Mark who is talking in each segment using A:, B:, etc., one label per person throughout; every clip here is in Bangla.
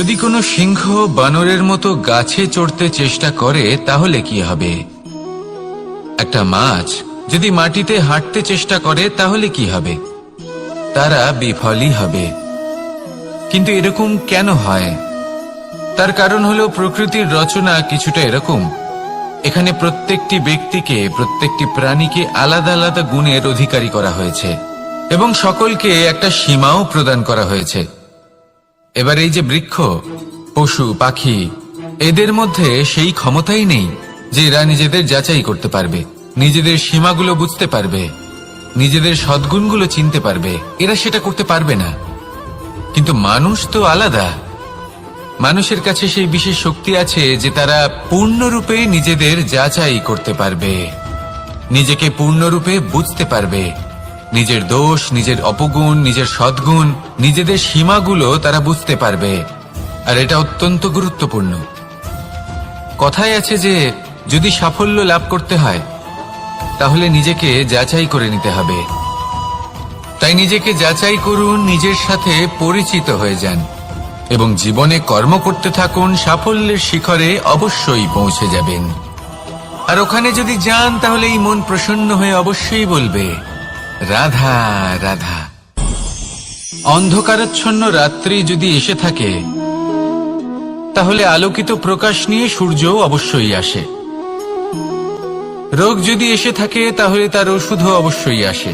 A: যদি কোনো সিংহ বানরের মতো গাছে চড়তে চেষ্টা করে তাহলে কি হবে? একটা মাছ যদি মাটিতে হাঁটতে চেষ্টা করে তাহলে কি হবে? তারা বিফলই হবে। কিন্তু এরকম কেন হয়? তার কারণ হলো প্রকৃতির রচনা কিছুটা এরকম। এখানে প্রত্যেকটি ব্যক্তিকে, প্রত্যেকটি প্রাণীকে আলাদা আলাদা গুণের অধিকারী করা হয়েছে এবং সকলকে একটা সীমাও প্রদান করা হয়েছে। এবার এই যে বৃক্ষ, পশু, পাখি, এদের মধ্যে সেই ক্ষমতাই নেই যে এরা নিজেদের যাচাই করতে পারবে, নিজেদের সীমাগুলো বুঝতে পারবে, নিজেদের সদ্গুণগুলো চিনতে পারবে। এরা সেটা করতে পারবে না। কিন্তু মানুষ তো আলাদা। মানুষের কাছে সেই বিশেষ শক্তি আছে যে তারা পূর্ণরূপে নিজেদের যাচাই করতে পারবে, নিজেকে পূর্ণরূপে বুঝতে পারবে, নিজের দোষ, নিজের অপগুণ, নিজের সদ্গুণ, নিজেদের সীমাগুলো তারা বুঝতে পারবে। আর এটা অত্যন্ত গুরুত্বপূর্ণ। কথায় আছে যে যদি সাফল্য লাভ করতে হয় তাহলে নিজেকে যাচাই করে নিতে হবে। তাই নিজেকে যাচাই করুন, নিজের সাথে পরিচিত হয়ে যান এবং জীবনে কর্ম করতে থাকুন। সাফল্যের শিখরে অবশ্যই পৌঁছে যাবেন। আর ওখানে যদি যান তাহলে এই মন প্রসন্ন হয়ে অবশ্যই বলবে, রাধা রাধা। অন্ধকারাচ্ছন্ন রাত্রি যদি এসে থাকে তাহলে আলোকিত প্রকাশ নিয়ে সূর্যও অবশ্যই আসে। রোগ যদি এসে থাকে তাহলে তার ওষুধও অবশ্যই আসে।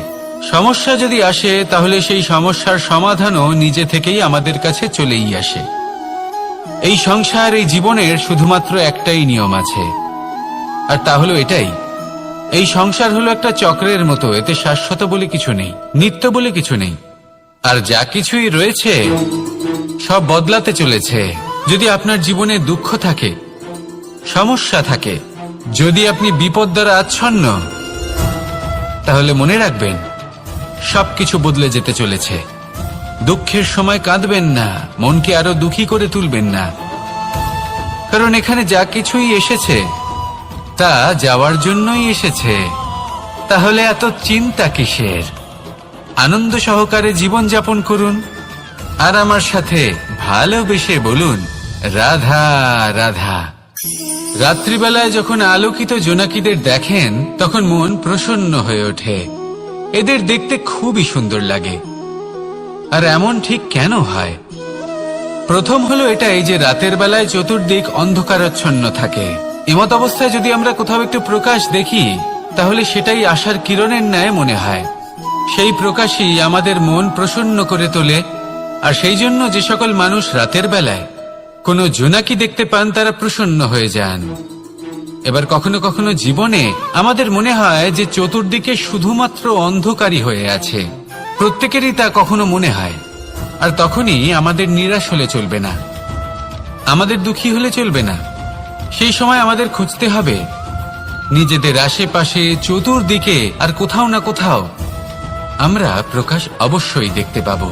A: সমস্যা যদি আসে তাহলে সেই সমস্যার সমাধানও নিজে থেকেই আমাদের কাছে চলেই আসে। এই সংসার, এই জীবনের শুধুমাত্র একটাই নিয়ম আছে, আর তা হলো এটাই। এই সংসার হলো একটা চক্রের মতো। এতে শাশ্বত বলে কিছু নেই, নিত্য বলে কিছু নেই। আর যা কিছুই রয়েছে সব বদলাতে চলেছে। যদি আপনার জীবনে দুঃখ থাকে, সমস্যা থাকে, যদি আপনি বিপদ দ্বারা আচ্ছন্ন, তাহলে মনে রাখবেন সবকিছু বদলে যেতে চলেছে। দুঃখের সময় কাঁদবেন না, মনকে আরো দুঃখী করে তুলবেন না, কারণ এখানে যা কিছুই এসেছে তা যাওয়ার জন্যই এসেছে। তাহলে এত চিন্তা কিসের? আনন্দ সহকারে জীবন যাপন করুন আর আমার সাথে ভালোবেসে বলুন, রাধা রাধা। রাত্রিবেলায় যখন আলোকিত জোনাকিদের দেখেন তখন মন প্রসন্ন হয়ে ওঠে। এদের দেখতে খুবই সুন্দর লাগে। আর এমন ঠিক কেন হয়? প্রথম হলো এটাই যে রাতের বেলায় চতুর্দিক অন্ধকারাচ্ছন্ন থাকে। এমত অবস্থায় যদি আমরা কোথাও একটু প্রকাশ দেখি তাহলে সেটাই আশার কিরণের ন্যায় মনে হয়। সেই প্রকাশই আমাদের মন প্রসন্ন করে তোলে। আর সেই জন্য যে সকল মানুষ রাতের বেলায় কোনো জোনাকি দেখতে পান তারা প্রসন্ন হয়ে যান। এবার কখনো কখনো জীবনে আমাদের মনে হয় যে চতুর্দিকে শুধুমাত্র অন্ধকারই হয়ে আছে। প্রত্যেকেরই তা কখনো মনে হয়। আর তখনই আমাদের নিরাশ হলে চলবে না, আমাদের দুঃখী হলে চলবে না। সেই সময় আমাদের খুঁজতে হবে নিজেদের আশেপাশে, চতুর্দিকে আর কোথাও না কোথাও আমরা প্রকাশ অবশ্যই দেখতে পাব,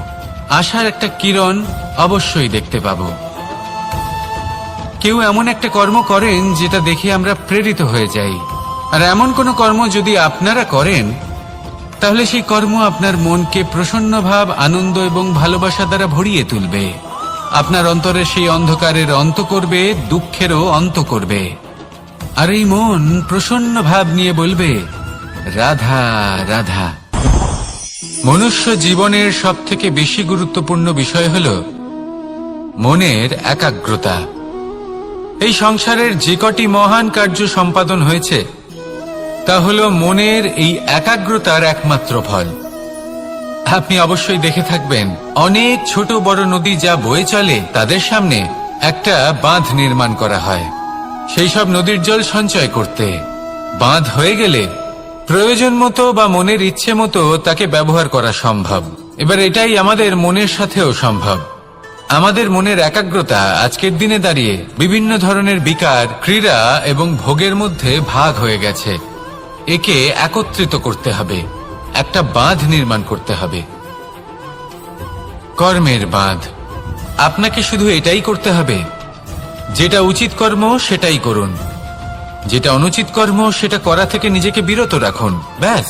A: আশার একটা কিরণ অবশ্যই দেখতে পাব। কেউ এমন একটা কর্ম করেন যেটা দেখে আমরা প্রেরিত হয়ে যাই। আর এমন কোনো কর্ম যদি আপনারা করেন তাহলে সেই কর্ম আপনার মনকে প্রসন্ন ভাব, আনন্দ এবং ভালোবাসা দ্বারা ভরিয়ে তুলবে। আপনার অন্তরের সেই অন্ধকারের অন্ত করবে, দুঃখেরও অন্ত করবে। আর এই মন প্রসন্ন ভাব নিয়ে বলবে, রাধা রাধা। মনুষ্য জীবনের সবথেকে বেশি গুরুত্বপূর্ণ বিষয় হল মনের একাগ্রতা। এই সংসারের যে কটি মহান কার্য সম্পাদন হয়েছে তা হল মনের এই একাগ্রতার একমাত্র ফল। আপনি অবশ্যই দেখে থাকবেন অনেক ছোট বড় নদী যা বয়ে চলে তাদের সামনে একটা বাঁধ নির্মাণ করা হয় সেই সব নদীর জল সঞ্চয় করতে। বাঁধ হয়ে গেলে প্রয়োজন মতো বা মনের ইচ্ছে মতো তাকে ব্যবহার করা সম্ভব। এবার এটাই আমাদের মনের সাথেও সম্ভব। আমাদের মনের একাগ্রতা আজকের দিনে দাঁড়িয়ে বিভিন্ন ধরনের বিকার, ক্রীড়া এবং ভোগের মধ্যে ভাগ হয়ে গেছে। একে একত্রিত করতে হবে, একটা বাঁধ নির্মাণ করতে হবে, কর্মের বাঁধ। আপনাকে শুধু এটাই করতে হবে, যেটা উচিত কর্ম সেটাই করুন, যেটা অনুচিত কর্ম সেটা করা থেকে নিজেকে বিরত রাখুন। ব্যাস,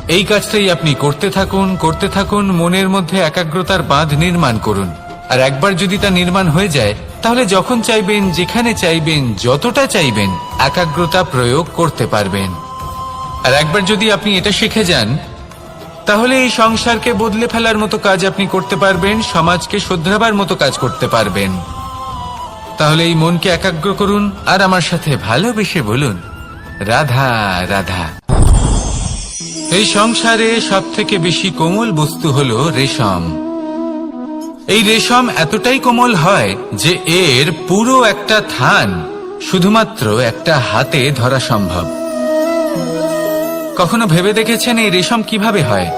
A: এই কাজটাই আপনি করতে থাকুন, করতে থাকুন। মনের মধ্যে একাগ্রতার বাঁধ নির্মাণ করুন। আর একবার যদি তা নির্মাণ হয়ে যায়, তাহলে যখন চাইবেন, যেখানে চাইবেন, যতটা চাইবেন একাগ্রতা প্রয়োগ করতে পারবেন। আর একবার যদি আপনি এটা শিখে যান, তাহলে এই সংসারকে বদলে ফেলার মতো কাজ আপনি করতে পারবেন, সমাজকে শুধরাবার মতো কাজ করতে পারবেন। তাহলে এই মনকে একাগ্র করুন আর আমার সাথে ভালোবেসে বলুন, রাধা রাধা। এই সংসারে সবথেকে বেশি কোমল বস্তু হলো রেশম। এই রেশম এতটাই কোমল হয় যে এর পুরো একটা থান শুধুমাত্র একটা হাতে ধরা সম্ভব। কখনো ভেবে দেখেছেন এই রেশম কিভাবে হয়?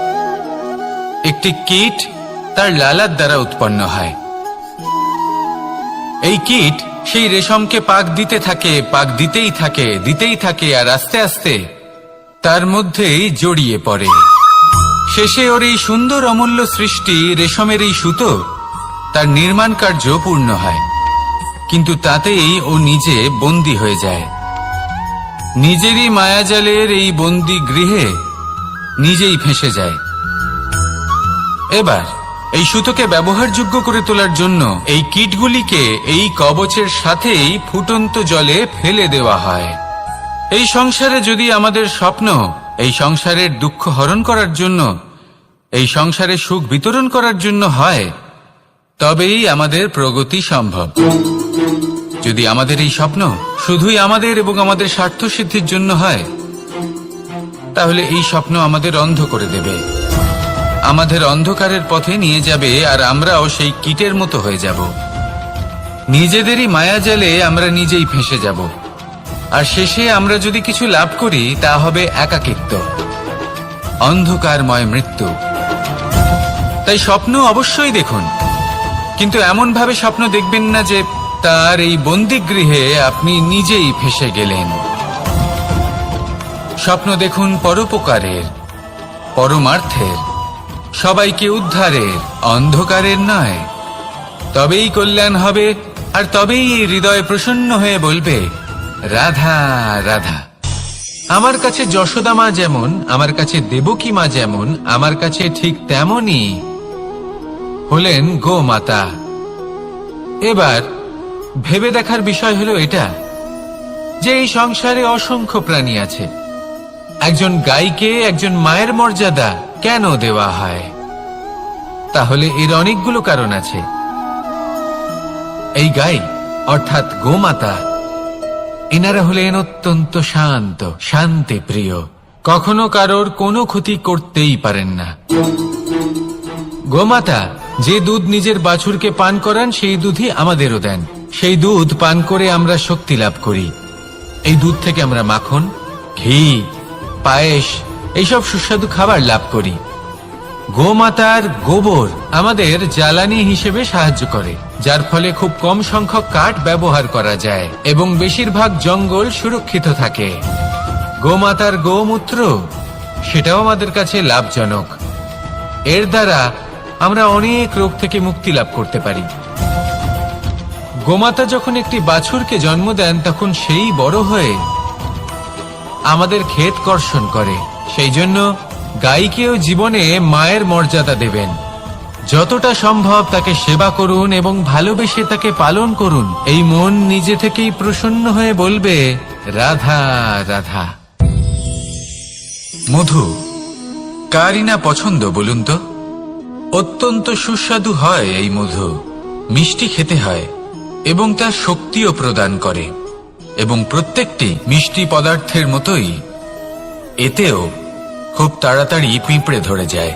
A: একটি কীট তার লালার দ্বারা উৎপন্ন হয়। এই কীট সেই রেশমকে পাক দিতে থাকে, পাক দিতেই থাকে আর আস্তে আস্তে তার মধ্যেই জড়িয়ে পড়ে। শেষে ওর এই সুন্দর অমূল্য সৃষ্টি রেশমের এই সুতো, তার নির্মাণ কার্য পূর্ণ হয়। কিন্তু তাতেই ও নিজে বন্দী হয়ে যায়। নিজেরই মায়াজালের এই বন্দী গৃহে নিজেই ফেঁসে যায়। এবার এই সুতোকে ব্যবহারযোগ্য করে তোলার জন্য এই কীটগুলিকে এই কবচের সাথেই ফুটন্ত জলে ফেলে দেওয়া হয়। এই সংসারে যদি আমাদের স্বপ্ন এই সংসারের দুঃখ হরণ করার জন্য, এই সংসারে সুখ বিতরণ করার জন্য হয়, তবেই আমাদের প্রগতি সম্ভব। যদি আমাদের এই স্বপ্ন শুধুই আমাদের এবং আমাদের স্বার্থ সিদ্ধির জন্য হয়, তাহলে এই স্বপ্ন আমাদের অন্ধ করে দেবে, আমাদের অন্ধকারের পথে নিয়ে যাবে, আর আমরাও সেই কীটের মতো হয়ে যাব। নিজেদেরই মায়াজালে আমরা নিজেই ফেঁসে যাব। আর শেষে আমরা যদি কিছু লাভ করি, তা হবে একাকিত্ব, অন্ধকারময় মৃত্যু। তাই স্বপ্ন অবশ্যই দেখুন, কিন্তু এমন ভাবে স্বপ্ন দেখবেন না যে তার এই বন্দিগৃহে আপনি নিজেই ফেঁসে গেলেন। স্বপ্ন দেখুন পরোপকারের, পরমার্থের, সবাইকে উদ্ধারের, অন্ধকারের নয়। তবেই কল্যাণ হবে, আর তবেই এই হৃদয় প্রসন্ন হয়ে বলবে, রাধা রাধা। আমার কাছে যশোদা মা যেমন, আমার কাছে দেবকী মা যেমন, আমার কাছে ঠিক তেমনই হলেন গোমাতা। এবার ভেবে দেখার বিষয় হলো এটা যে এই সংসারে অসংখ্য প্রাণী আছে। একজন গাইকে একজন মায়ের মর্যাদা কেন দেওয়া হয়? তাহলে এর অনেকগুলো কারণ আছে। এই গাই অর্থাৎ গোমাতা, এনারা হলেন অত্যন্ত শান্ত, শান্তি প্রিয়, কখনো কারোর কোনো ক্ষতি করতেই পারেন না। গোমাতা যে দুধ নিজের বাছুরকে পান করান, সেই দুধই আমাদেরও দেন। সেই দুধ পান করে আমরা শক্তি লাভ করি। এই দুধ থেকে আমরা মাখন, ঘি, পায়েস, এইসব সুস্বাদু খাবার লাভ করি। গোমাতার গোবর আমাদের জ্বালানি হিসেবে সাহায্য করে, যার ফলে খুব কম সংখ্যক কাঠ ব্যবহার করা যায় এবং বেশিরভাগ জঙ্গল সুরক্ষিত থাকে। গোমাতার গোমূত্র, সেটাও আমাদের কাছে লাভজনক। এর দ্বারা আমরা অনেক রোগ থেকে মুক্তি লাভ করতে পারি। গোমাতা যখন একটি বাছুরকে জন্ম দেন, তখন সেই বড় হয়ে আমাদের ক্ষেত কর্ষণ করে। সেই জন্য গাইকেও জীবনে মায়ের মর্যাদা দেবেন। যতটা সম্ভব তাকে সেবা করুন এবং ভালোবেসে তাকে পালন করুন। এই মন নিজে থেকেই প্রসন্ন হয়ে বলবে, রাধা রাধা। মধু কারই না পছন্দ বলুন তো? অত্যন্ত সুস্বাদু হয় এই মধু, মিষ্টি খেতে হয় এবং তা শক্তিও প্রদান করে। এবং প্রত্যেকটি মিষ্টি পদার্থের মতোই এতেও খুব তাড়াতাড়ি পিঁপড়ে ধরে যায়।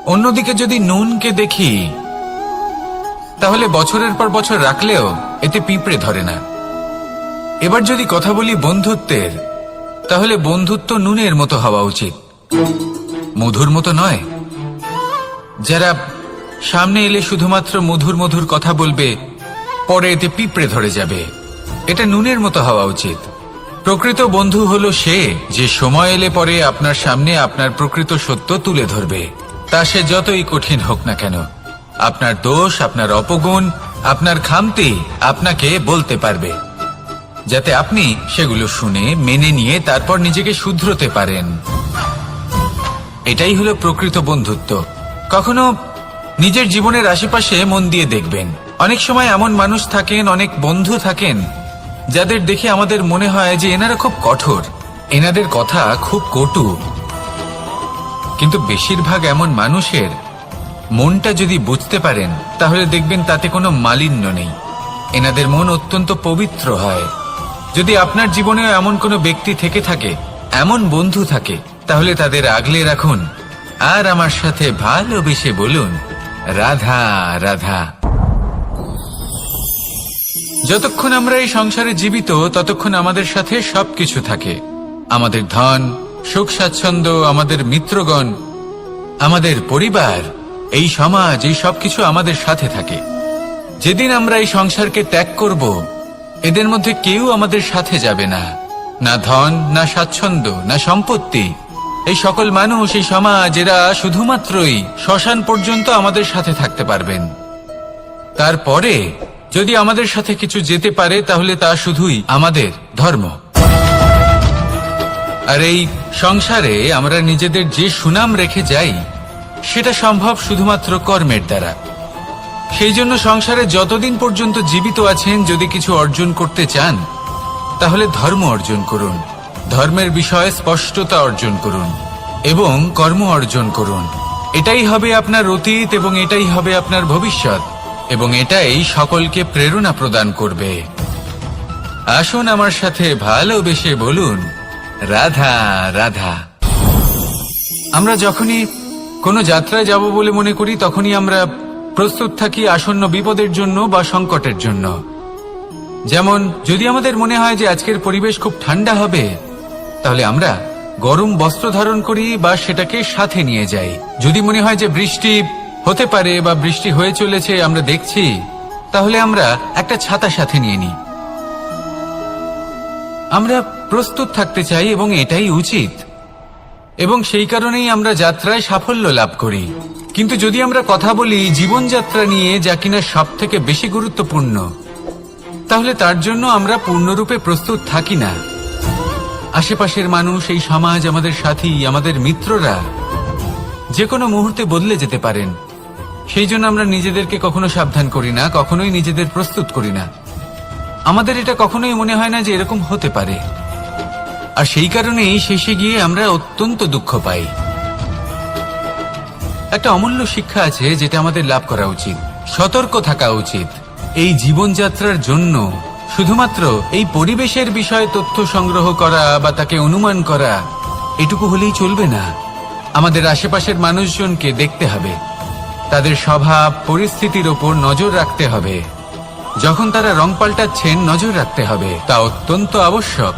A: অন্যদিকে যদি নুনকে দেখি, তাহলে বছরের পর বছর রাখলেও এতে পিঁপড়ে ধরে না। এবার যদি কথা বলি বন্ধুত্বের, তাহলে বন্ধুত্ব নুনের মতো হওয়া উচিত, মধুর মতো নয়। যারা সামনে এলে শুধুমাত্র মধুর মধুর কথা বলবে, পরে এতে পিঁপড়ে ধরে যাবে, এটা নুনের মতো হওয়া উচিত। প্রকৃত বন্ধু হলো সে যে সময় এলে পরে আপনার সামনে আপনার প্রকৃত সত্য তুলে ধরবে, তা সে যতই কঠিন হোক না কেন। আপনার দোষ, আপনার অপগুণ, আপনার খামতি আপনাকে বলতে পারবে, যাতে আপনি সেগুলো শুনে মেনে নিয়ে তারপর নিজেকে শুধরোতে পারেন। এটাই হলো প্রকৃত বন্ধুত্ব। কখনো নিজের জীবনের আশেপাশে মন দিয়ে দেখবেন, অনেক সময় এমন মানুষ থাকেন, অনেক বন্ধু থাকেন, যাদের দেখে আমাদের মনে হয় যে এনারা খুব কঠোর, এনাদের কথা খুব কটু। কিন্তু বেশিরভাগ এমন মানুষের মনটা যদি বুঝতে পারেন, তাহলে দেখবেন তাতে কোনো মালিন্য নেই। এনাদের মন অত্যন্ত পবিত্র হয়। যদি আপনার জীবনেও এমন কোনো ব্যক্তি থেকে থাকে, এমন বন্ধু থাকে, তাহলে তাদের আগলে রাখুন আর আমার সাথে ভালোবেসে বলুন, রাধা রাধা। যতক্ষণ আমরা এই সংসারে জীবিত, ততক্ষণ আমাদের সাথে সবকিছু থাকে। আমাদের ধন, সুখ স্বাচ্ছন্দ্য, আমাদের মিত্রগণ, আমাদের পরিবার, এই সমাজ, এই সবকিছু আমাদের সাথে থাকে। যেদিন আমরা এই সংসারকে ত্যাগ করব, এদের মধ্যে কেউ আমাদের সাথে যাবে না। না ধন, না স্বাচ্ছন্দ্য, না সম্পত্তি। এই সকল মানুষ, এই সমাজ, এরা শুধুমাত্রই শ্মশান পর্যন্ত আমাদের সাথে থাকতে পারবেন। তারপরে যদি আমাদের সাথে কিছু যেতে পারে, তাহলে তা শুধুই আমাদের ধর্ম। আর এই সংসারে আমরা নিজেদের যে সুনাম রেখে যাই, সেটা সম্ভব শুধুমাত্র কর্মের দ্বারা। সেই জন্য সংসারে যতদিন পর্যন্ত জীবিত আছেন, যদি কিছু অর্জন করতে চান, তাহলে ধর্ম অর্জন করুন, ধর্মের বিষয়ে স্পষ্টতা অর্জন করুন এবং কর্ম অর্জন করুন। এটাই হবে আপনার অতীত এবং এটাই হবে আপনার ভবিষ্যৎ, এবং এটাই সকলকে প্রেরণা প্রদান করবে। আসুন আমার সাথে ভালোবেসে বলুন, রাধা রাধা। আমরা যখনই কোনো যাত্রায় যাব বলে মনে করি, তখনই আমরা প্রস্তুত থাকি আসন্ন বিপদের জন্য বা সংকটের জন্য। যেমন যদি আমাদের মনে হয় যে আজকের পরিবেশ খুব ঠান্ডা হবে, তাহলে আমরা গরম বস্ত্র ধারণ করি বা সেটাকে সাথে নিয়ে যাই। যদি মনে হয় যে বৃষ্টি হতে পারে বা বৃষ্টি হয়ে চলেছে, আমরা দেখছি, তাহলে আমরা একটা ছাতা সাথে নিয়ে নিই। আমরা প্রস্তুত থাকতে চাই এবং এটাই উচিত, এবং সেই কারণেই আমরা যাত্রায় সাফল্য লাভ করি। কিন্তু যদি আমরা কথা বলি জীবনযাত্রা নিয়ে, যা কিনা সব থেকে বেশি গুরুত্বপূর্ণ, তাহলে তার জন্য আমরা পূর্ণরূপে প্রস্তুত থাকি না। আশেপাশের মানুষ, এই সমাজ, আমাদের সাথী, আমাদের মিত্ররা যে কোনো মুহূর্তে বদলে যেতে পারেন। সেই জন্য আমরা নিজেদেরকে কখনো সাবধান করি না, কখনোই নিজেদের প্রস্তুত করি না। আমাদের এটা কখনোই মনে হয় না যে এরকম হতে পারে, আর সেই কারণেই শেষে গিয়ে আমরা অত্যন্ত দুঃখ পাই। একটা অমূল্য শিক্ষা আছে যেটা আমাদের লাভ করা উচিত, সতর্ক থাকা উচিত। এই জীবনযাত্রার জন্য শুধুমাত্র এই পরিবেশের বিষয়ে তথ্য সংগ্রহ করা বা তাকে অনুমান করা, এটুকু হলেই চলবে না। আমাদের আশেপাশের মানুষজনকে দেখতে হবে, তাদের স্বভাব পরিস্থিতির ওপর নজর রাখতে হবে। যখন তারা রং পাল্টাচ্ছেন, নজর রাখতে হবে, তা অত্যন্ত আবশ্যক।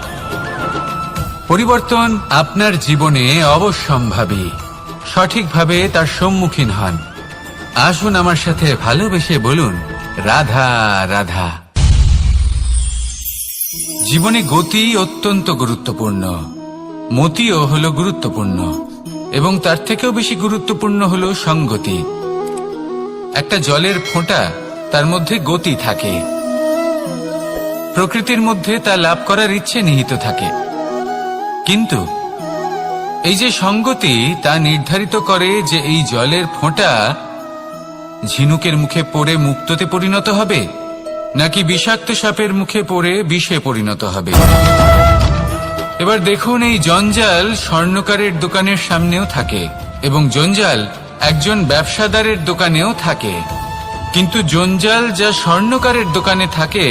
A: পরিবর্তন আপনার জীবনে অবশ্যম্ভাবী, সঠিকভাবে তার সম্মুখীন হন। আসুন আমার সাথে ভালোবেসে বলুন, রাধা রাধা। জীবনে গতি অত্যন্ত গুরুত্বপূর্ণ, মতিও হলো গুরুত্বপূর্ণ, এবং তার থেকেও বেশি গুরুত্বপূর্ণ হলো সঙ্গতি। একটা জলের ফোঁটা, তার মধ্যে গতি থাকে। প্রকৃতির মধ্যে তা লাভ করার ইচ্ছে নিহিত থাকে, কিন্তু এই যে সঙ্গতি, তা নির্ধারিত করে যে এই জলের ফোঁটা ঝিনুকের মুখে পড়ে মুক্তোতে পরিণত হবে, নাকি বিষাক্ত সাপের মুখে পড়ে বিষে পরিণত হবে। এবার দেখুন, এই জঞ্জাল স্বর্ণকারের দোকানের সামনেও থাকে, এবং জঞ্জাল একজন ব্যবসাদারের দোকানেও থাকে। কিন্তু জঞ্জাল যা স্বর্ণকারের দোকানে থাকে,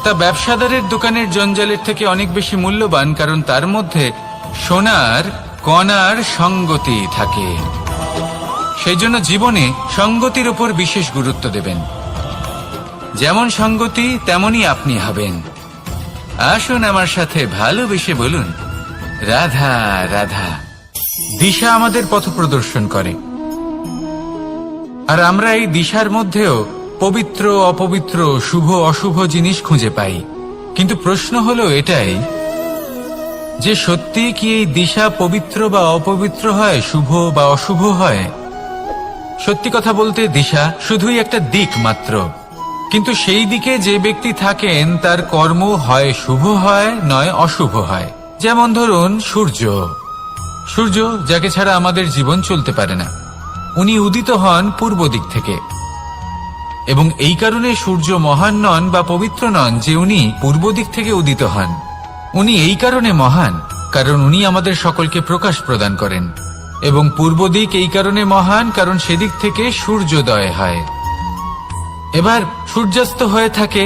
A: তা ব্যবসাদারের দোকানের জঞ্জালের থেকে অনেক বেশি মূল্যবান, কারণ তার মধ্যে সোনার কণার সঙ্গতি থাকে। সেই জন্য জীবনে সঙ্গতির উপর বিশেষ গুরুত্ব দেবেন। যেমন সঙ্গতি, তেমনই আপনি হবেন। আসুন আমার সাথে ভালোবেসে বলুন, রাধা রাধা। দিশা আমাদের পথ প্রদর্শন করে, আর আমরা এই দিশার মধ্যেও পবিত্র অপবিত্র, শুভ অশুভ জিনিস খুঁজে পাই। কিন্তু প্রশ্ন হলো এটাই যে সত্যি কি এই দিশা পবিত্র বা অপবিত্র হয়, শুভ বা অশুভ হয়? সত্যি কথা বলতে দিশা শুধুই একটা দিক মাত্র, কিন্তু সেই দিকে যে ব্যক্তি থাকেন তার কর্ম হয় শুভ হয়, নয় অশুভ হয়। যেমন ধরুন সূর্য, সূর্য যাকে ছাড়া আমাদের জীবন চলতে পারে না। উনি উদিত হন পূর্ব দিক থেকে, এবং এই কারণে সূর্য মহান নন বা পবিত্র নন যে উনি পূর্ব দিক থেকে উদিত হন। উনি এই কারণে মহান কারণ উনি আমাদের সকলকে প্রকাশ প্রদান করেন, এবং পূর্ব দিক এই কারণে মহান কারণ সেদিক থেকে সূর্যোদয় হয়। এবার সূর্যাস্ত হয়ে থাকে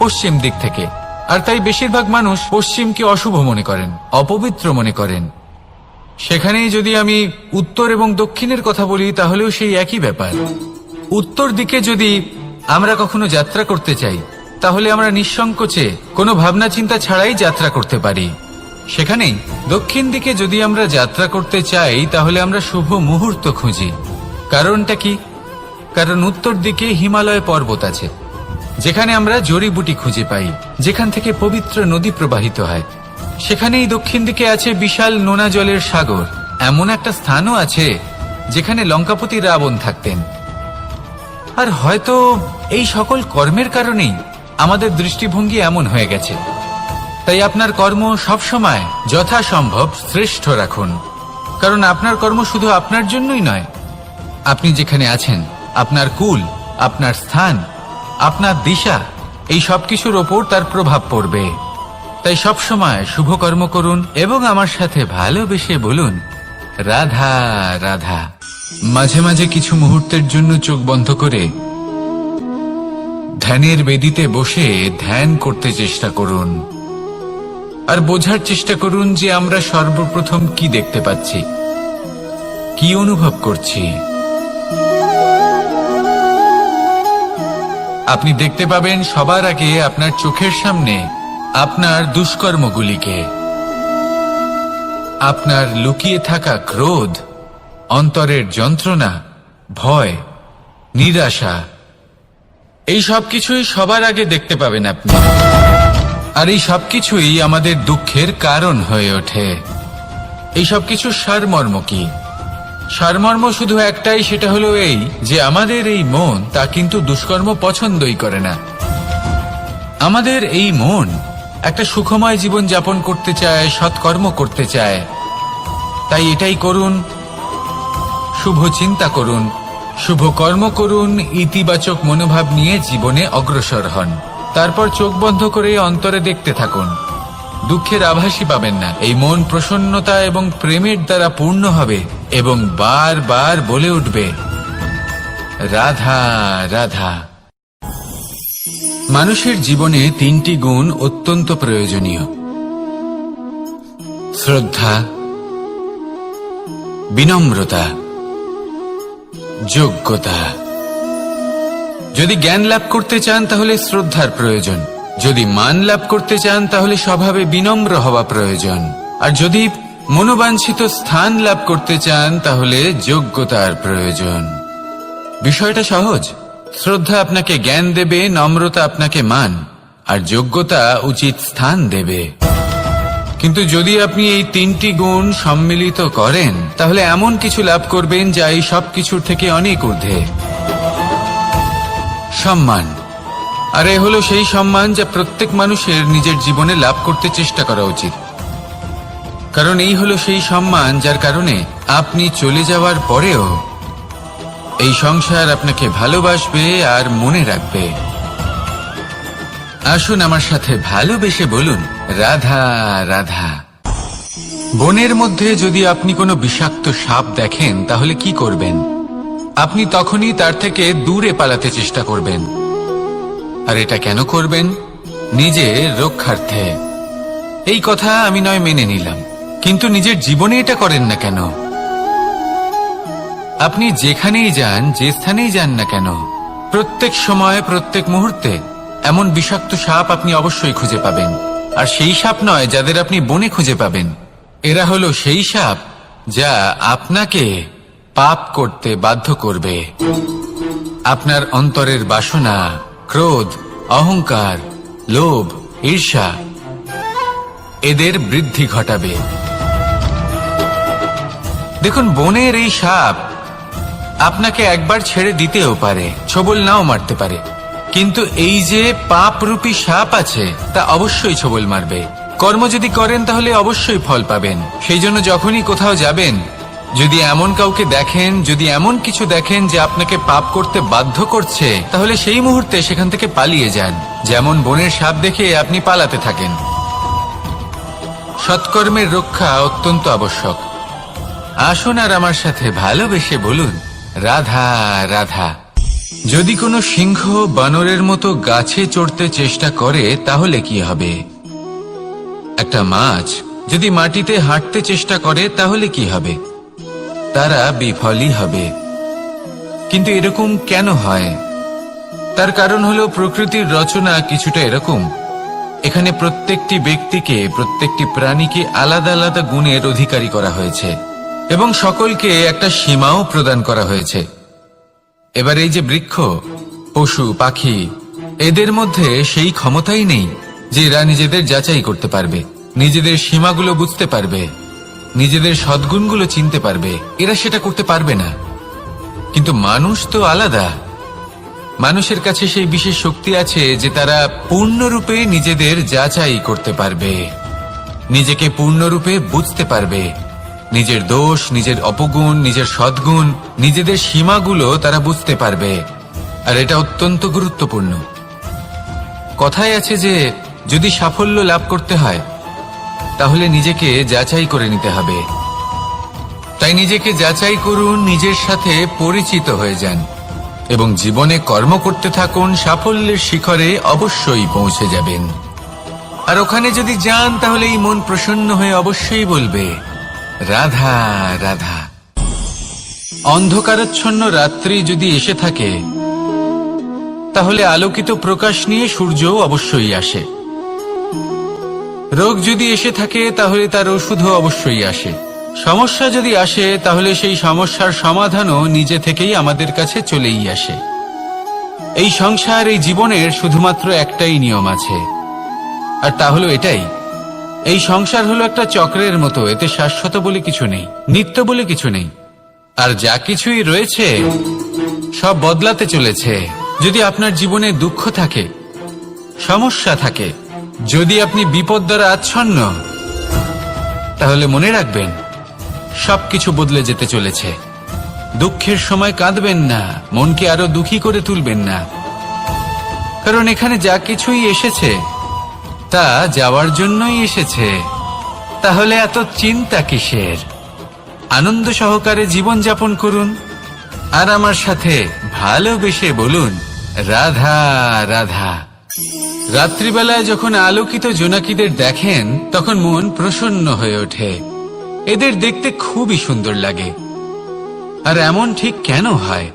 A: পশ্চিম দিক থেকে, আর তাই বেশিরভাগ মানুষ পশ্চিমকে অশুভ মনে করেন, অপবিত্র মনে করেন। সেখানেই যদি আমি উত্তর এবং দক্ষিণের কথা বলি তাহলেও সেই একই ব্যাপার। উত্তর দিকে যদি আমরা কখনো যাত্রা করতে চাই তাহলে আমরা নিঃসংকোচে কোনো ভাবনা চিন্তা ছাড়াই যাত্রা করতে পারি। সেখানেই দক্ষিণ দিকে যদি আমরা যাত্রা করতে চাই তাহলে আমরা শুভ মুহূর্ত খুঁজি। কারণটা কি? কারণ উত্তর দিকে হিমালয় পর্বত আছে, যেখানে আমরা জড়িবুটি খুঁজে পাই, যেখান থেকে পবিত্র নদী প্রবাহিত হয়। সেখানেই দক্ষিণ দিকে আছে বিশাল নোনা জলের সাগর। এমন একটা স্থানও আছে যেখানে লঙ্কাপতি রাবণ থাকতেন। আর হয়তো এই সকল কর্মের কারণেই আমাদের দৃষ্টিভঙ্গি এমন হয়ে গেছে। তাই আপনার কর্ম সবসময় যথাসম্ভব শ্রেষ্ঠ রাখুন, কারণ আপনার কর্ম শুধু আপনার জন্যই নয়। আপনি যেখানে আছেন, আপনার কুল, আপনার স্থান, আপনার দিশা, এই সবকিছুর ওপর তার প্রভাব পড়বে। তাই সবসময় শুভ কর্ম করুন এবং আমার সাথে ভালোবেসে বলুন, রাধা রাধা। মাঝে মাঝে কিছু মুহূর্তের জন্য চোখ বন্ধ করে ধ্যানের বেদিতে বসে ধ্যান করতে চেষ্টা করুন, আর বোঝার চেষ্টা করুন যে আমরা সর্বপ্রথম কি দেখতে পাচ্ছি, কি অনুভব করছি। আপনি দেখতে পাবেন সবার আগে আপনার চোখের সামনে আপনার দুষ্কর্মগুলিকে, আপনার লুকিয়ে থাকা ক্রোধ, অন্তরের যন্ত্রণা, ভয়, নিরাশা, এই সবকিছুই সবার আগে দেখতে পাবেন আপনি। আর এই সবকিছুই আমাদের দুঃখের কারণ হয়ে ওঠে। এই সবকিছুর সারমর্ম কি? সারমর্ম শুধু একটাই, সেটা হলো এই যে আমাদের এই মন তা কিন্তু দুষ্কর্ম পছন্দই করে না। আমাদের এই মন একটা সুখময় জীবন যাপন করতে চায়, সৎকর্ম করতে চায়। তাই এটাই করুন, শুভ চিন্তা করুন, শুভ কর্ম করুন, ইতিবাচক মনোভাব নিয়ে জীবনে অগ্রসর হন। তারপর চোখ বন্ধ করে অন্তরে দেখতে থাকুন। দুঃখের আভাসই পাবেন না। এই মন প্রসন্নতা এবং প্রেমের দ্বারা পূর্ণ হবে এবং বারবার বলে উঠবে, রাধা রাধা। মানুষের জীবনে তিনটি গুণ অত্যন্ত প্রয়োজনীয়: শ্রদ্ধা, বিনম্রতা, যোগ্যতা। যদি জ্ঞান লাভ করতে চান তাহলে শ্রদ্ধার প্রয়োজন, যদি মান লাভ করতে চান তাহলে স্বভাবে বিনম্র হওয়া প্রয়োজন, আর যদি মনোবাঞ্ছিত স্থান লাভ করতে চান তাহলে যোগ্যতার প্রয়োজন। বিষয়টা সহজ। শ্রদ্ধা আপনাকে জ্ঞান দেবে, নম্রতা আপনাকে মান, আর যোগ্যতা উচিত স্থান দেবে। কিন্তু যদি আপনি এই তিনটি গুণ সম্মিলিত করেন তাহলে এমন কিছু লাভ করবেন যা এই সব কিছুর থেকে অনেক ঊর্ধ্বে। সম্মান। আর এ হলো সেই সম্মান যা প্রত্যেক মানুষের নিজের জীবনে লাভ করতে চেষ্টা করা উচিত, কারণ এই হলো সেই সম্মান যার কারণে আপনি চলে যাওয়ার পরেও এই সংসার আপনাকে ভালোবাসবে আর মনে রাখবে। আসুন আমার সাথে ভালোবেসে বলুন, রাধা রাধা। বনের মধ্যে যদি আপনি কোনো বিষাক্ত সাপ দেখেন তাহলে কি করবেন? আপনি তখনই তার থেকে দূরে পালাতে চেষ্টা করবেন। আর এটা কেন করবেন? নিজের রক্ষার্থে। এই কথা আমি নয় মেনে নিলাম, কিন্তু নিজের জীবনে এটা করেন না কেন? আপনি যেখানেই যান, যে স্থানেই যান না কেন, প্রত্যেক সময়, প্রত্যেক মুহূর্তে এমন বিষাক্ত সাপ আপনি অবশ্যই খুঁজে পাবেন। আর সেই সাপ নয় যাদের আপনি বনে খুঁজে পাবেন, এরা হলো সেই সাপ যা আপনাকে পাপ করতে বাধ্য করবে। আপনার অন্তরের বাসনা, ক্রোধ, অহংকার, লোভ, ঈর্ষা এদের বৃদ্ধি ঘটাবে। দেখুন, বনের এই সাপ আপনাকে একবার ছেড়ে দিতেও পারে, ছোবল নাও মারতে পারে, কিন্তু এই যে পাপরূপী সাপ আছে তা অবশ্যই ছোবল মারবে। কর্ম যদি করেন তাহলে অবশ্যই ফল পাবেন। সেই জন্য যখনই কোথাও যাবেন যদি এমন কাউকে দেখেন, যদি এমন কিছু দেখেন যে আপনাকে পাপ করতে বাধ্য করছে, তাহলে সেই মুহূর্তে সেখান থেকে পালিয়ে যান। যেমন বনের সাপ দেখে আপনি পালাতে থাকেন। সৎকর্মের রক্ষা অত্যন্ত আবশ্যক। আসুন আর আমার সাথে ভালোবেসে বলুন, রাধা রাধা। যদি কোনো সিংহ বানরের মতো গাছে চড়তে চেষ্টা করে তাহলে কি হবে? একটা মাছ যদি মাটিতে হাঁটতে চেষ্টা করে তাহলে কি হবে? তারা বিফলই হবে। কিন্তু এরকম কেন হয়? তার কারণ হলো প্রকৃতির রচনা কিছুটা এরকম। এখানে প্রত্যেকটি ব্যক্তিকে, প্রত্যেকটি প্রাণীকে আলাদা আলাদা গুণের অধিকারী করা হয়েছে এবং সকলকে একটা সীমাও প্রদান করা হয়েছে। এবার এই যে বৃক্ষ, পশু, পাখি, এদের মধ্যে সেই ক্ষমতাই নেই যে এরা নিজেদের যাচাই করতে পারবে, নিজেদের সীমাগুলো বুঝতে পারবে, নিজেদের সদ্গুণগুলো চিনতে পারবে। এরা সেটা করতে পারবে না। কিন্তু মানুষ তো আলাদা। মানুষের কাছে সেই বিশেষ শক্তি আছে যে তারা পূর্ণরূপে নিজেদের যাচাই করতে পারবে, নিজেকে পূর্ণরূপে বুঝতে পারবে, নিজের দোষ, নিজের অপগুণ, নিজের সদ্গুণ, নিজেদের সীমাগুলো তারা বুঝতে পারবে। আর এটা অত্যন্ত গুরুত্বপূর্ণ। কথায় আছে যে যদি সাফল্য লাভ করতে হয় তাহলে নিজেকে যাচাই করে নিতে হবে। তাই নিজেকে যাচাই করুন, নিজের সাথে পরিচিত হয়ে যান এবং জীবনে কর্ম করতে থাকুন। সাফল্যের শিখরে অবশ্যই পৌঁছে যাবেন। আর ওখানে যদি যান তাহলে এই মন প্রসন্ন হয়ে অবশ্যই বলবে, রাধা রাধা। অন্ধকারাচ্ছন্ন রাত্রি যদি এসে থাকে তাহলে আলোকিত প্রকাশ নিয়ে সূর্যও অবশ্যই আসে। রোগ যদি এসে থাকে তাহলে তার ওষুধও অবশ্যই আসে। সমস্যা যদি আসে তাহলে সেই সমস্যার সমাধানও নিজে থেকেই আমাদের কাছে চলেই আসে। এই সংসার, এই জীবনের শুধুমাত্র একটাই নিয়ম আছে, আর তা হলো এটাই, এই সংসার হলো একটা চক্রের মতো। এতে শাশ্বত বলে কিছু নেই, নিত্য বলে কিছু নেই। আর যা কিছুই রয়েছে সব বদলাতে চলেছে। যদি আপনার জীবনে দুঃখ থাকে, সমস্যা থাকে, যদি আপনি বিপদ দ্বারা আচ্ছন্ন, তাহলে মনে রাখবেন সবকিছু বদলে যেতে চলেছে। দুঃখের সময় কাঁদবেন না, মনকে আরো দুঃখী করে তুলবেন না, কারণ এখানে যা কিছুই এসেছে তা যাওয়ার জন্যই এসেছে। তাহলে এত চিন্তা কিসের? আনন্দ সহকারে জীবন যাপন করুন আর আমার সাথে ভালোবেসে বলুন, রাধা রাধা। রাত্রিবেলায় যখন আলোকিত জোনাকিদের দেখেন তখন মন প্রসন্ন হয়ে ওঠে। এদের দেখতে খুবই সুন্দর লাগে। আর এমন ঠিক কেন হয়?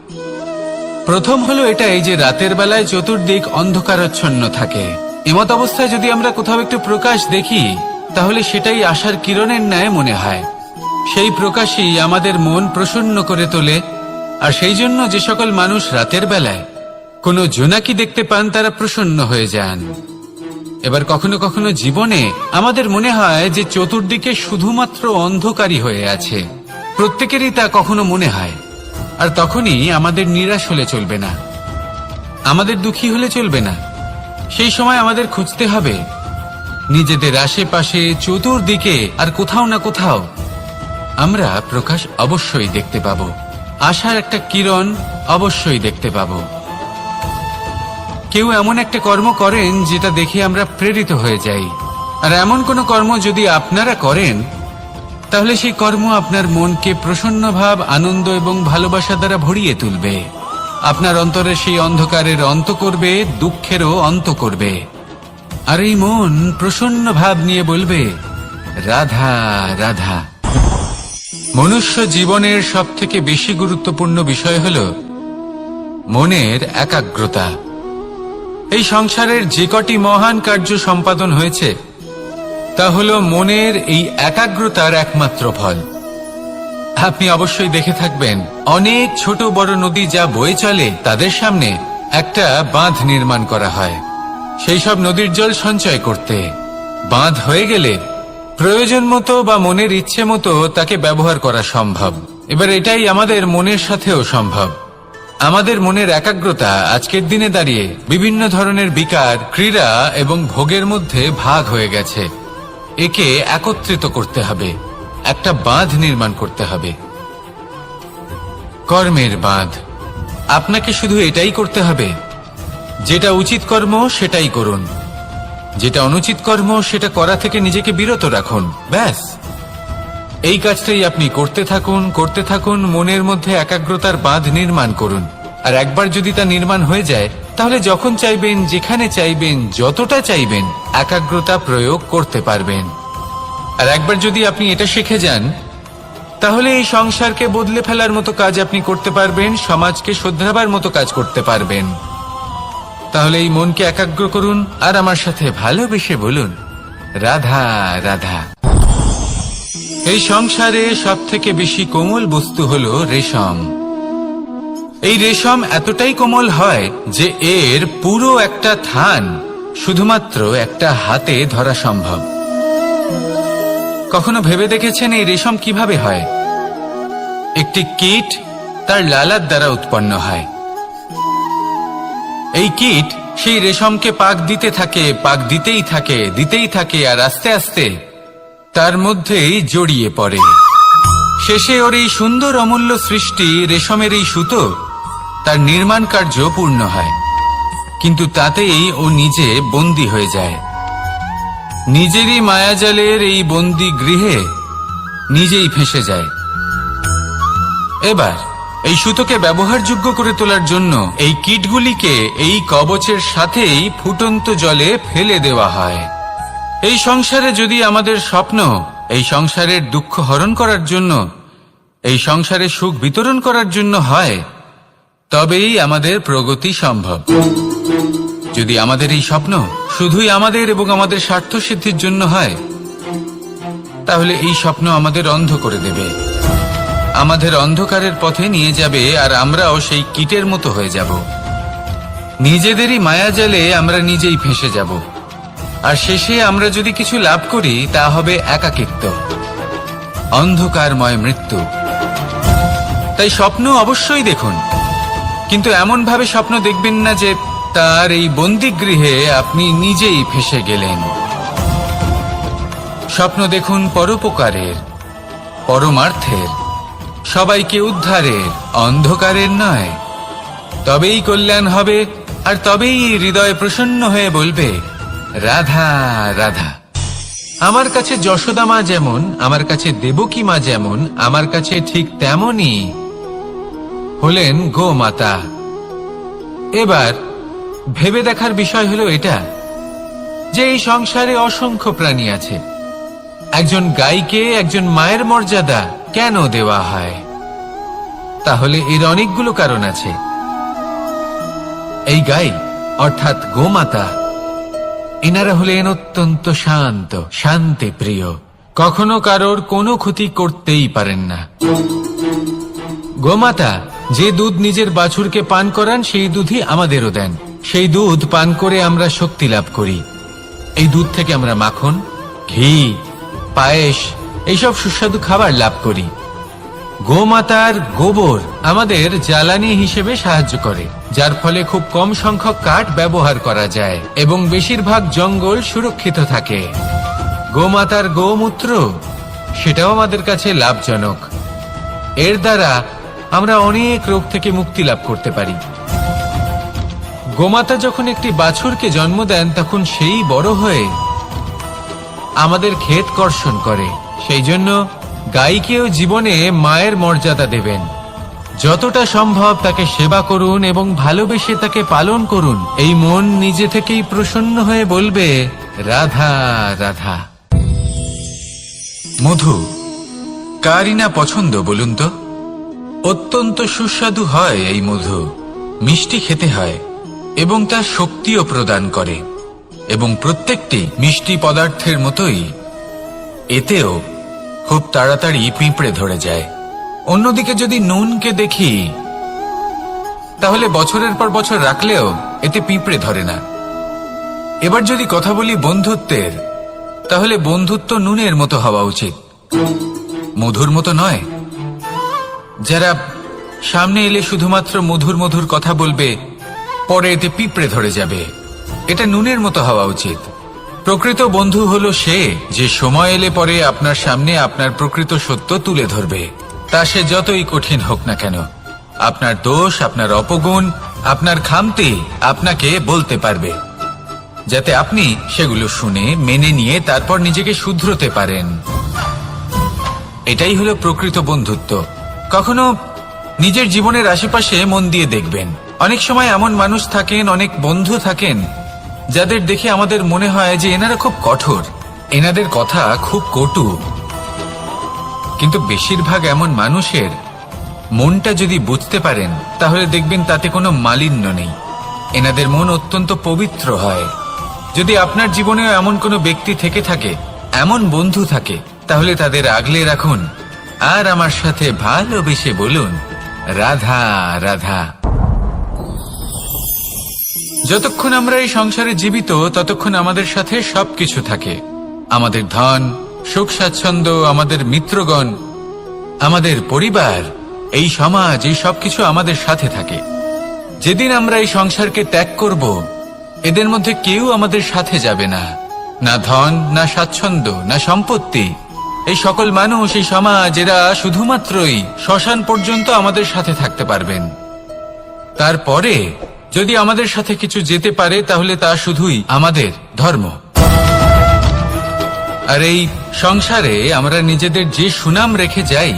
A: প্রথম হলো এটাই যে রাতের বেলায় চতুর্দিক অন্ধকারাচ্ছন্ন থাকে। এমত অবস্থায় যদি আমরা কোথাও একটু প্রকাশ দেখি তাহলে সেটাই আশার কিরণের ন্যায় মনে হয়। সেই প্রকাশই আমাদের মন প্রসন্ন করে তোলে। আর সেই জন্য যে সকল মানুষ রাতের বেলায় কোনো জোনাকি দেখতে পান তারা প্রসন্ন হয়ে যান। এবার কখনো কখনো জীবনে আমাদের মনে হয় যে চতুর্দিকে শুধুমাত্র অন্ধকারই হয়ে আছে। প্রত্যেকেরই তা কখনো মনে হয়। আর তখনই আমাদের নিরাশ হলে চলবে না, আমাদের দুঃখী হলে চলবে না। সেই সময় আমাদের খুঁজতে হবে নিজেদের আশেপাশে, চতুর্দিকে আর কোথাও না কোথাও আমরা প্রকাশ অবশ্যই দেখতে পাব, আশার একটা কিরণ অবশ্যই দেখতে পাব। কেউ এমন একটা কর্ম করেন যেটা দেখে আমরা প্রেরিত হয়ে যাই। আর এমন কোনো কর্ম যদি আপনারা করেন তাহলে সেই কর্ম আপনার মনকে প্রসন্ন ভাব, আনন্দ এবং ভালোবাসা দ্বারা ভরিয়ে তুলবে। আপনার অন্তরের সেই অন্ধকারের অন্ত করবে, দুঃখেরও অন্ত করবে। আর এই মন প্রসন্ন ভাব নিয়ে বলবে, রাধা রাধা। মনুষ্য জীবনের সবথেকে বেশি গুরুত্বপূর্ণ বিষয় হল মনের একাগ্রতা। এই সংসারের যে কটি মহান কার্য সম্পাদন হয়েছে তা হল মনের এই একাগ্রতার একমাত্র ফল। আপনি অবশ্যই দেখে থাকবেন অনেক ছোট বড় নদী যা বয়ে চলে তাদের সামনে একটা বাঁধ নির্মাণ করা হয় সেই সব নদীর জল সঞ্চয় করতে। বাঁধ হয়ে গেলে প্রয়োজন মতো বা মনের ইচ্ছে মতো তাকে ব্যবহার করা সম্ভব। এবার এটাই আমাদের মনের সাথেও সম্ভব। আমাদের মনের একাগ্রতা আজকের দিনে দাঁড়িয়ে বিভিন্ন ধরনের বিকার, ক্রীড়া এবং ভোগের মধ্যে ভাগ হয়ে গেছে। একে একত্রিত করতে হবে, একটা বাঁধ নির্মাণ করতে হবে। কর্মের বাঁধ। আপনাকে শুধু এটাই করতে হবে, যেটা উচিত কর্ম সেটাই করুন, যেটা অনুচিত কর্ম সেটা করা থেকে নিজেকে বিরত রাখুন। ব্যাস, এই কাজটাই আপনি করতে থাকুন, মনের মধ্যে একাগ্রতার বাঁধ নির্মাণ করুন। আর একবার যদি তা নির্মাণ হয়ে যায়, তাহলে যখন চাইবেন, যেখানে চাইবেন, যতটা চাইবেন, একাগ্রতা প্রয়োগ করতে পারবেন। আর একবার যদি আপনি এটা শিখে যান, তাহলে এই সংসারকে বদলে ফেলার মতো কাজ আপনি করতে পারবেন, সমাজকে শোধরাবার মতো কাজ করতে পারবেন। তাহলে এই মনকে একাগ্র করুন আর আমার সাথে ভালোবেসে বলুন, রাধা রাধা। এই সংসারে সব থেকে বেশি কোমল বস্তু হলো রেশম। এই রেশম এতটাই কোমল হয় যে এর পুরো একটা থান শুধুমাত্র একটা হাতে ধরা সম্ভব। কখনো ভেবে দেখেছেন এই রেশম কিভাবে হয়? একটি কীট তার লালার দ্বারা উৎপন্ন হয়। এই কীট সেই রেশমকে পাক দিতেই থাকে আর আস্তে আস্তে তার মধ্যেই জড়িয়ে পড়ে। শেষে ওর এই সুন্দর অমূল্য সৃষ্টি রেশমের এই সুতো তার নির্মাণ কার্য পূর্ণ হয়, কিন্তু তাতেই ও নিজে বন্দী হয়ে যায়। নিজেরই মায়াজালের এই বন্দী গৃহে নিজেই ফেঁসে যায়। এবার এই সুতোকে ব্যবহারযোগ্য করে তোলার জন্য এই কীটগুলিকে এই কবচের সাথেই ফুটন্ত জলে ফেলে দেওয়া হয়। এই সংসারে যদি আমাদের স্বপ্ন এই সংসারের দুঃখ হরণ করার জন্য, এই সংসারে সুখ বিতরণ করার জন্য হয়, তবেই আমাদের প্রগতি সম্ভব। যদি আমাদের এই স্বপ্ন শুধুই আমাদের এবং আমাদের স্বার্থ সিদ্ধির জন্য হয়, তাহলে এই স্বপ্ন আমাদের অন্ধ করে দেবে, আমাদের অন্ধকারের পথে নিয়ে যাবে, আর আমরাও সেই কীটের মতো হয়ে যাব। নিজেদেরই মায়াজালে আমরা নিজেই ফেঁসে যাব, আর শেষে আমরা যদি কিছু লাভ করি তা হবে একাকিত্ব, অন্ধকারময় মৃত্যু। তাই স্বপ্ন অবশ্যই দেখুন, কিন্তু এমন ভাবে স্বপ্ন দেখবেন না যে তার এই বন্দিগৃহে আপনি নিজেই ফেঁসে গেলেন। স্বপ্ন দেখুন পরোপকারের, পরমার্থের, সবাইকে উদ্ধারের, অন্ধকারের নয়। তবেই কল্যাণ হবে, আর তবেই হৃদয় প্রসন্ন হয়ে বলবে, রাধা রাধা। আমার কাছে যশোদা মা যেমন, আমার কাছে দেবকী মা যেমন, আমার কাছে ঠিক তেমনই হলেন গোমাতা। এবার ভেবে দেখার বিষয় হলো এটা যে এই সংসারে অসংখ্য প্রাণী আছে, একজন গাইকে একজন মায়ের মর্যাদা কেন দেওয়া হয়? তাহলে এর অনেকগুলো কারণ আছে। এই গাই অর্থাৎ গোমাতা, এনারা হলেন অত্যন্ত শান্ত, শান্তি প্রিয়, কখনো কারোর কোনো ক্ষতি করতেই পারেন না। গোমাতা যে দুধ নিজের বাছুরকে পান করান, সেই দুধই আমাদেরও দেন। সেই দুধ পান করে আমরা শক্তি লাভ করি। এই দুধ থেকে আমরা মাখন, ঘি, পায়েস, এইসব সুস্বাদু খাবার লাভ করি। গোমাতার গোবর আমাদের জ্বালানি হিসেবে সাহায্য করে, যার ফলে খুব কম সংখ্যক কাঠ ব্যবহার করা যায় এবং বেশিরভাগ জঙ্গল সুরক্ষিত থাকে। গোমাতার গোমূত্র, সেটাও আমাদের কাছে লাভজনক। এর দ্বারা আমরা অনেক রোগ থেকে মুক্তি লাভ করতে পারি। গোমাতা যখন একটি বাছুরকে জন্ম দেন, তখন সেই বড় হয়ে আমাদের ক্ষেত কর্ষণ করে। সেই জন্য গাইকেও জীবনে মায়ের মর্যাদা দেবেন। যতটা সম্ভব তাকে সেবা করুন এবং ভালোবেসে তাকে পালন করুন। এই মন নিজে থেকেই প্রসন্ন হয়ে বলবে, রাধা রাধা। মধু কারই না পছন্দ বলুন তো? অত্যন্ত সুস্বাদু হয় এই মধু, মিষ্টি খেতে হয় এবং তা শক্তিও প্রদান করে। এবং প্রত্যেকটি মিষ্টি পদার্থের মতোই এতেও খুব তাড়াতাড়ি পিঁপড়ে ধরে যায়। অন্যদিকে যদি নুনকে দেখি, তাহলে বছরের পর বছর রাখলেও এতে পিঁপড়ে ধরে না। এবার যদি কথা বলি বন্ধুত্বের, তাহলে বন্ধুত্ব নুনের মতো হওয়া উচিত, মধুর মতো নয়। যারা সামনে এলে শুধুমাত্র মধুর মধুর কথা বলবে, পরে এতে পিঁপড়ে ধরে যাবে, এটা নুনের মতো হওয়া উচিত। প্রকৃত বন্ধু হলো সে যে সময় এলে পরে আপনার সামনে আপনার প্রকৃত সত্য তুলে ধরবে, তা সে যতই কঠিন হোক না কেন। আপনার দোষ, আপনার অপগুণ, আপনার খামতি আপনাকে বলতে পারবে, যাতে আপনি সেগুলো শুনে মেনে নিয়ে তারপর নিজেকে শুধরোতে পারেন। এটাই হলো প্রকৃত বন্ধুত্ব। কখনো নিজের জীবনের আশেপাশে মন দিয়ে দেখবেন, অনেক সময় এমন মানুষ থাকেন, অনেক বন্ধু থাকেন, যাদের দেখে আমাদের মনে হয় যে এনারা খুব কঠোর, এনাদের কথা খুব কটু। কিন্তু বেশিরভাগ এমন মানুষের মনটা যদি বুঝতে পারেন, তাহলে দেখবেন তাতে কোনো মালিন্য নেই। এনাদের মন অত্যন্ত পবিত্র হয়। যদি আপনার জীবনেও এমন কোনো ব্যক্তি থেকে থাকে, এমন বন্ধু থাকে, তাহলে তাদের আগলে রাখুন আর আমার সাথে ভালোবেসে বলুন, রাধা রাধা। যতক্ষণ আমরা এই সংসারে জীবিত, ততক্ষণ আমাদের সাথে সবকিছু থাকে। আমাদের ধন, সুখ স্বাচ্ছন্দ্য, আমাদের মিত্রগণ, আমাদের পরিবার, এই সমাজ, এই সবকিছু আমাদের সাথে থাকে। যেদিন আমরা এই সংসারকে ত্যাগ করব, এদের মধ্যে কেউ আমাদের সাথে যাবে না। না ধন, না স্বাচ্ছন্দ্য, না সম্পত্তি। এই সকল মানুষ, এই সমাজ, এরা শুধুমাত্রই শ্মশান পর্যন্ত আমাদের সাথে থাকতে পারবেন। তারপরে যদি আমাদের সাথে কিছু যেতে পারে, তাহলে তা শুধুই আমাদের ধর্ম। আর এই সংসারে আমরা নিজেদের যে সুনাম রেখে যাই,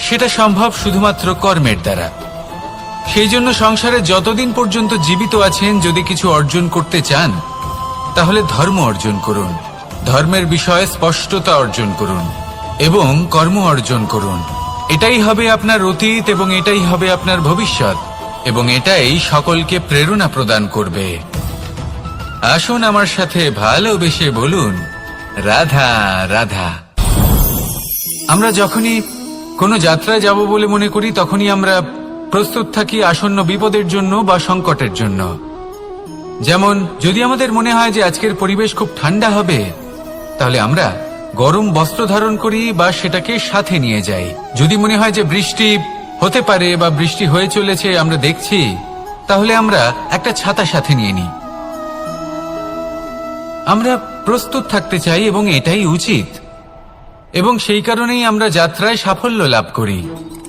A: সেটা সম্ভব শুধুমাত্র কর্মের দ্বারা। সেই জন্য সংসারে যতদিন পর্যন্ত জীবিত আছেন, যদি কিছু অর্জন করতে চান, তাহলে ধর্ম অর্জন করুন, ধর্মের বিষয়ে স্পষ্টতা অর্জন করুন এবং কর্ম অর্জন করুন। এটাই হবে আপনার অতীত এবং এটাই হবে আপনার ভবিষ্যৎ, এবং এটাই সকলকে প্রেরণা প্রদান করবে। আসুন আমার সাথে ভালোবেসে বলুন, রাধা রাধা। আমরা যখনই কোনো যাত্রায় যাব বলে মনে করি, তখনই আমরা প্রস্তুত থাকি আসন্ন বিপদের জন্য বা সংকটের জন্য। যেমন যদি আমাদের মনে হয় যে আজকের পরিবেশ খুব ঠান্ডা হবে, তাহলে আমরা গরম বস্ত্র ধারণ করি বা সেটাকে সাথে নিয়ে যাই। যদি মনে হয় যে বৃষ্টি হতে পারে বা বৃষ্টি হয়ে চলেছে, আমরা দেখছি, তাহলে আমরা একটা ছাতা সাথে নিয়ে নিই। আমরা প্রস্তুত থাকতে চাই এবং এটাই উচিত, এবং সেই কারণেই আমরা যাত্রায় সাফল্য লাভ করি।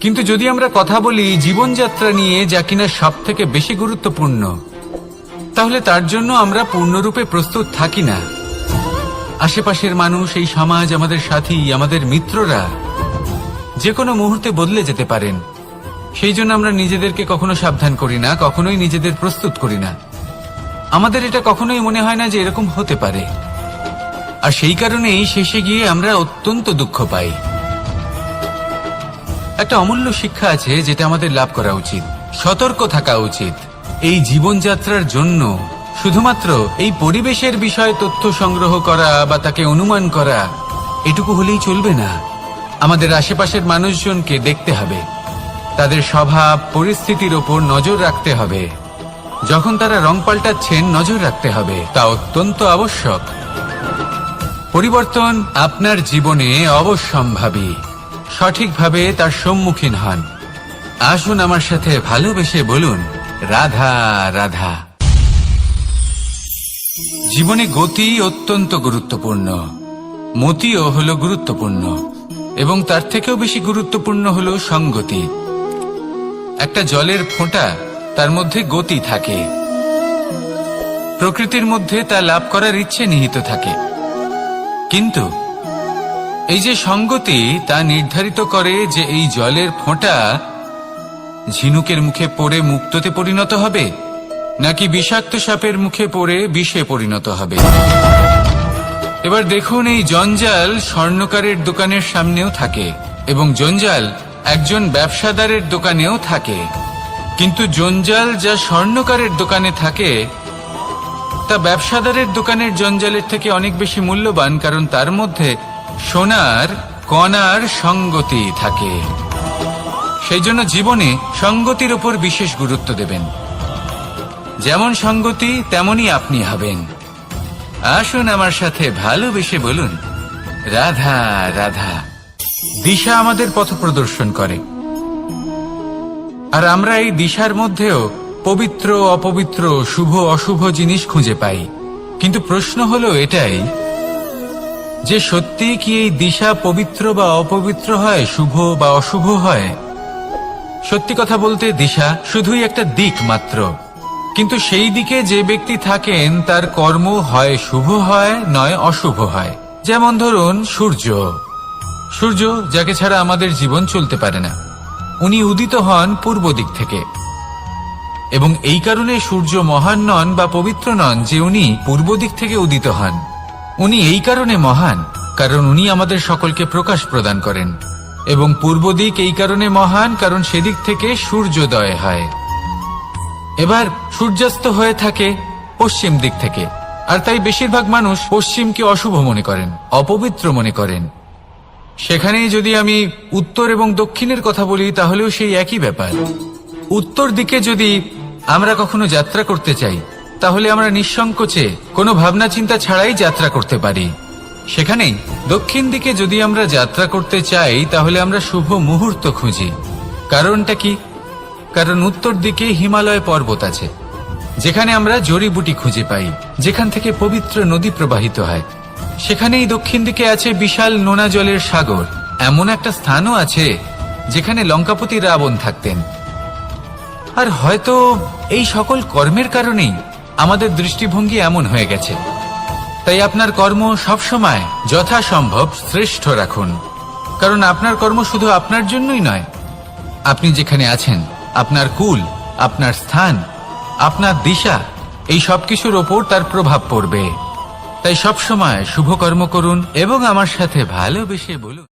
A: কিন্তু যদি আমরা কথা বলি জীবনযাত্রা নিয়ে, যা কিনা সব থেকে বেশি গুরুত্বপূর্ণ, তাহলে তার জন্য আমরা পূর্ণরূপে প্রস্তুত থাকি না। আশেপাশের মানুষ, এই সমাজ, আমাদের সাথী, আমাদের মিত্ররা যে কোনো মুহূর্তে বদলে যেতে পারেন। সেই জন্য আমরা নিজেদেরকে কখনো সাবধান করি না, কখনোই নিজেদের প্রস্তুত করি না। আমাদের এটা কখনোই মনে হয় না যে এরকম হতে পারে, আর সেই কারণেই শেষে গিয়ে আমরা অত্যন্ত দুঃখ পাই। একটা অমূল্য শিক্ষা আছে যেটা আমাদের লাভ করা উচিত, সতর্ক থাকা উচিত। এই জীবনযাত্রার জন্য শুধুমাত্র এই পরিবেশের বিষয়ে তথ্য সংগ্রহ করা বা তাকে অনুমান করা, এটুকু হলেই চলবে না। আমাদের আশেপাশের মানুষজনকে দেখতে হবে, তাদের স্বভাব পরিস্থিতির ওপর নজর রাখতে হবে। যখন তারা রং পাল্টাচ্ছেন, নজর রাখতে হবে, তা অত্যন্ত আবশ্যক। পরিবর্তন আপনার জীবনে অবশ্যম্ভাবী, সঠিকভাবে তার সম্মুখীন হন। আসুন আমার সাথে ভালোবেসে বলুন, রাধা রাধা। জীবনে গতি অত্যন্ত গুরুত্বপূর্ণ, মতিও হলো গুরুত্বপূর্ণ, এবং তার থেকেও বেশি গুরুত্বপূর্ণ হলো সঙ্গতি। একটা জলের ফোঁটা, তার মধ্যে গতি থাকে। প্রকৃতির মধ্যে তা লাভ করার ইচ্ছে নিহিত থাকে, কিন্তু এই যে সঙ্গতি, তা নির্ধারিত করে যে এই জলের ফোঁটা ঝিনুকের মুখে পড়ে মুক্তোতে পরিণত হবে, নাকি বিষাক্ত সাপের মুখে পড়ে বিষে পরিণত হবে। এবার দেখুন, এই জঞ্জাল স্বর্ণকারের দোকানের সামনেও থাকে, এবং জঞ্জাল একজন ব্যবসাদারের দোকানেও থাকে। কিন্তু জঞ্জাল যা স্বর্ণকারের দোকানে থাকে, তা ব্যবসাদারের দোকানের জঞ্জালের থেকে অনেক বেশি মূল্যবান, কারণ তার মধ্যে সোনার কণার সঙ্গতি থাকে। সেই জন্য জীবনে সঙ্গতির উপর বিশেষ গুরুত্ব দেবেন। যেমন সঙ্গতি, তেমনই আপনি হবেন। আসুন আমার সাথে ভালোবেসে বলুন, রাধা রাধা। দিশা আমাদের পথ প্রদর্শন করে, আর আমরা এই দিশার মধ্যেও পবিত্র অপবিত্র, শুভ অশুভ জিনিস খুঁজে পাই। কিন্তু প্রশ্ন হলো এটাই যে সত্যি কি এই দিশা পবিত্র বা অপবিত্র হয়, শুভ বা অশুভ হয়? সত্যি কথা বলতে দিশা শুধুই একটা দিক মাত্র, কিন্তু সেই দিকে যে ব্যক্তি থাকেন তার কর্ম হয় শুভ হয় নয় অশুভ হয়। যেমন ধরুন সূর্য, সূর্য যাকে ছাড়া আমাদের জীবন চলতে পারে না, উনি উদিত হন পূর্ব দিক থেকে, এবং এই কারণে সূর্য মহান নন বা পবিত্র নন যে উনি পূর্ব দিক থেকে উদিত হন। উনি এই কারণে মহান কারণ উনি আমাদের সকলকে প্রকাশ প্রদান করেন, এবং পূর্ব দিক এই কারণে মহান কারণ সেদিক থেকে সূর্যোদয় হয়। এবার সূর্যাস্ত হয়ে থাকে পশ্চিম দিক থেকে, আর তাই বেশিরভাগ মানুষ পশ্চিমকে অশুভ মনে করেন, অপবিত্র মনে করেন। সেখানেই যদি আমি উত্তর এবং দক্ষিণের কথা বলি তাহলেও সেই একই ব্যাপার। উত্তর দিকে যদি আমরা কখনো যাত্রা করতে চাই তাহলে আমরা নিঃসংকোচে কোনো ভাবনা চিন্তা ছাড়াই যাত্রা করতে পারি। সেখানেই দক্ষিণ দিকে যদি আমরা যাত্রা করতে চাই তাহলে আমরা শুভ মুহূর্ত খুঁজি। কারণটা কি? কারণ উত্তর দিকে হিমালয় পর্বত আছে, যেখানে আমরা জড়িবুটি খুঁজে পাই, যেখান থেকে পবিত্র নদী প্রবাহিত হয়। সেখানেই দক্ষিণ দিকে আছে বিশাল নোনা জলের সাগর। এমন একটা স্থানও আছে যেখানে লঙ্কাপতি রাবণ থাকতেন। আর হয়তো এই সকল কর্মের কারণেই আমাদের দৃষ্টিভঙ্গি এমন হয়ে গেছে। তাই আপনার কর্ম সবসময় যথাসম্ভব শ্রেষ্ঠ রাখুন, কারণ আপনার কর্ম শুধু আপনার জন্যই নয়, আপনি যেখানে আছেন, আপনার কুল, আপনার স্থান, আপনার দিশা, এই সবকিছুর ওপর তার প্রভাব পড়বে। তাই সবসময় শুভ কর্ম করুন এবং আমার সাথে ভালোবেসে বলুন।